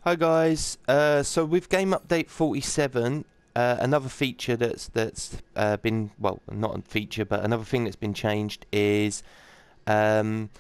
Hi guys. So with game update 47, another feature that's been, well, not a feature, but another thing that's been changed is um,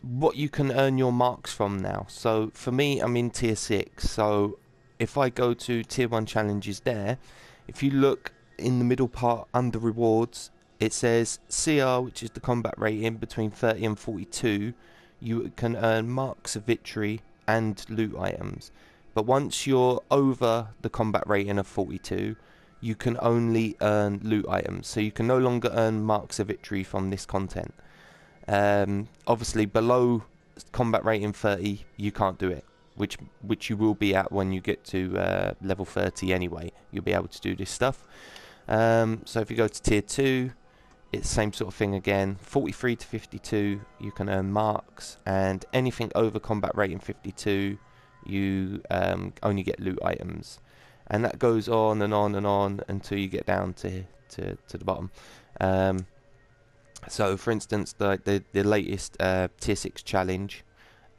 what you can earn your marks from now. So for me, I'm in tier 6. So if I go to tier 1 challenges there, if you look in the middle part under rewards, it says CR, which is the combat rating between 30 and 42. You can earn marks of victory and loot items. But once you're over the combat rating of 42, you can only earn loot items. So you can no longer earn marks of victory from this content. Obviously, below combat rating 30, you can't do it, which you will be at when you get to level 30 anyway. You'll be able to do this stuff. So if you go to tier 2, it's the same sort of thing again. 43 to 52, you can earn marks, and anything over combat rating 52, you only get loot items, and that goes on and on and on until you get down to the bottom. So for instance, the latest tier 6 challenge,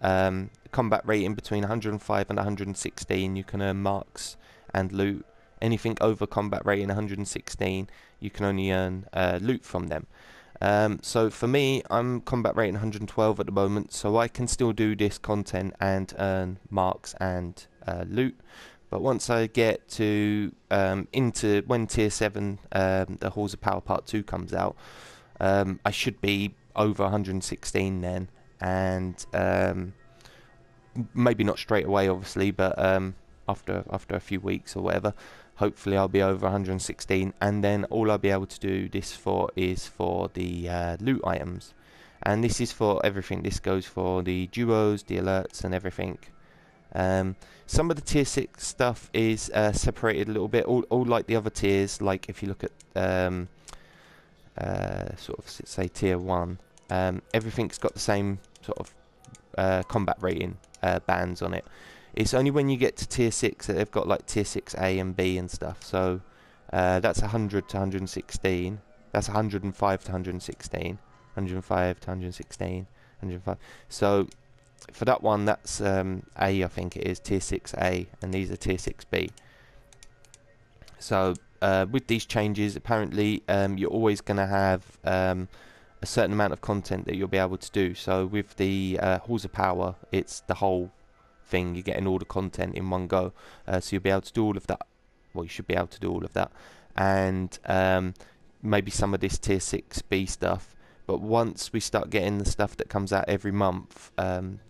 combat rating between 105 and 116, you can earn marks and loot. Anything over combat rating 116, you can only earn loot from them. So for me, I'm combat rating 112 at the moment, so I can still do this content and earn marks and loot. But once I get to into when tier 7, the Halls of Power Part 2 comes out, I should be over 116 then, and maybe not straight away obviously, but after a few weeks or whatever, hopefully I'll be over 116, and then all I'll be able to do this for is for the loot items, and this is for everything. This goes for the duos, the alerts, and everything. Some of the tier 6 stuff is separated a little bit, all like the other tiers. Like if you look at sort of say tier 1, everything's got the same sort of combat rating bands on it. It's only when you get to tier 6 that they've got like tier 6A and B and stuff. So that's 100 to 116. That's 105 to 116. 105 to 116. 105. So for that one, that's A, I think it is, tier 6A, and these are tier 6B. So with these changes, apparently you're always going to have a certain amount of content that you'll be able to do. So with the Halls of Power, it's the whole thing. You're getting all the content in one go, so you'll be able to do all of that. Well, you should be able to do all of that, and maybe some of this tier 6B stuff. But once we start getting the stuff that comes out every month,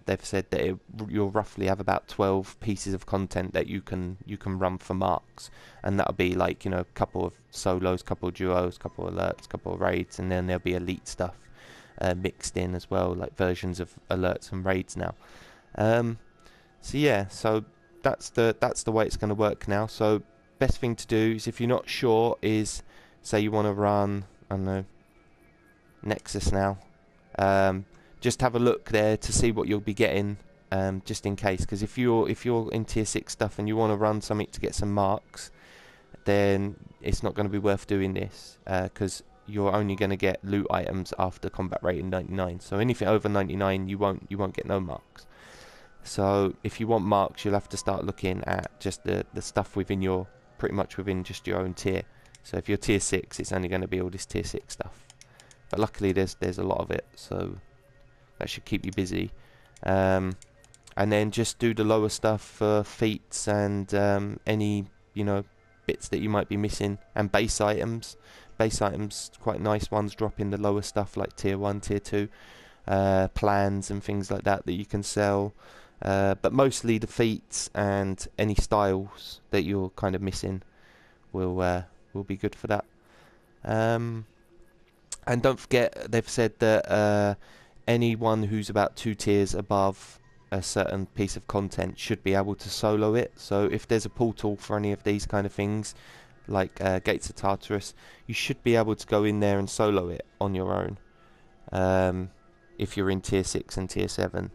they've said that you'll roughly have about 12 pieces of content that you can run for marks, and that'll be like, a couple of solos, couple of duos, couple of alerts, couple of raids, and then there'll be elite stuff mixed in as well, like versions of alerts and raids now. So yeah, so that's the way it's going to work now. So best thing to do is, if you're not sure, is say you want to run, I don't know, Nexus now, just have a look there to see what you'll be getting, just in case. Because if you're in tier 6 stuff and you want to run something to get some marks, then it's not going to be worth doing this, because you're only going to get loot items after combat rating 99. So anything over 99, you won't get no marks. So if you want marks, you'll have to start looking at just the stuff within pretty much within just your own tier. So if you're tier 6, it's only going to be all this tier 6 stuff. But luckily there's a lot of it, so that should keep you busy. And then just do the lower stuff for feats and any bits that you might be missing, and base items. Base items, quite nice ones, drop in the lower stuff like tier 1, tier 2, plans and things like that you can sell. But mostly the feats and any styles that you're kind of missing will be good for that. And don't forget, they've said that anyone who's about 2 tiers above a certain piece of content should be able to solo it. So if there's a portal for any of these kind of things, like Gates of Tartarus, you should be able to go in there and solo it on your own, if you're in tier 6 and tier 7.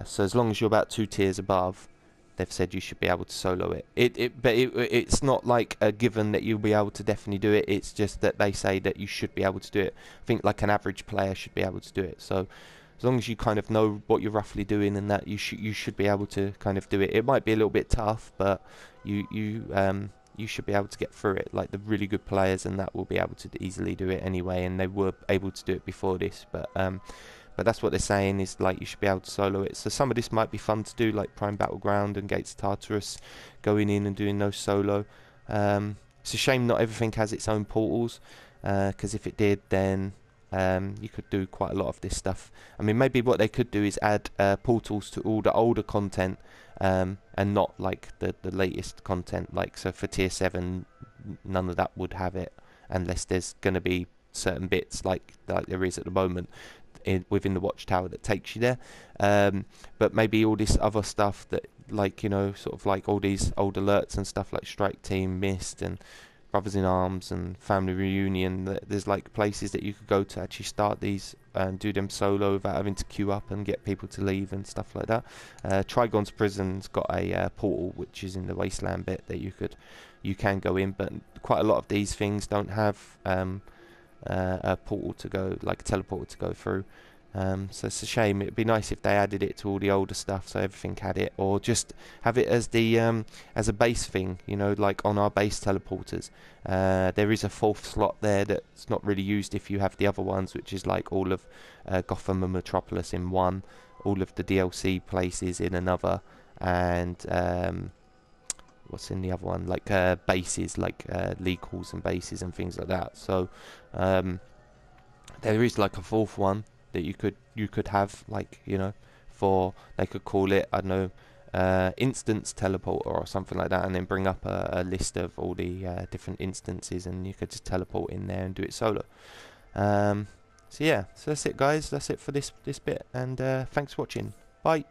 So as long as you're about 2 tiers above, they've said you should be able to solo it. It's not like a given that you'll be able to definitely do it. It's just that they say that you should be able to do it. I think like an average player should be able to do it. So as long as you kind of know what you're roughly doing, and that you should be able to kind of do it. It might be a little bit tough, but you should be able to get through it. Like the really good players and that will be able to easily do it anyway, and they were able to do it before this. But that's what they're saying, is like you should be able to solo it. So some of this might be fun to do, like Prime Battleground and Gates of Tartarus, going in and doing those solo. It's a shame not everything has its own portals, because if it did, then you could do quite a lot of this stuff. I mean, maybe what they could do is add portals to all the older content, and not like the latest content. Like, so for tier 7, none of that would have it, unless there's going to be certain bits like there is at the moment within the watchtower that takes you there. But maybe all this other stuff that, like, you know, sort of like all these old alerts and stuff like Strike Team, Mist, and Brothers in Arms and Family Reunion, there's like places that you could go to actually start these and do them solo without having to queue up and get people to leave and stuff like that. Trigon's Prison's got a portal which is in the Wasteland bit that you can go in, but quite a lot of these things don't have a portal to go, like a teleporter to go through. So it's a shame. It'd be nice if they added it to all the older stuff, so everything had it, or just have it as the as a base thing, you know, like on our base teleporters. There is a 4th slot there that's not really used if you have the other ones, which is like all of Gotham and Metropolis in one, all of the DLC places in another, and what's in the other one, like bases, like league halls and bases and things like that. So there is like a 4th one that you could have, like, you know, for, they could call it, I don't know, instance teleporter or something like that, and then bring up a list of all the different instances, and you could just teleport in there and do it solo. So yeah, so that's it guys, that's it for this bit, and thanks for watching, bye.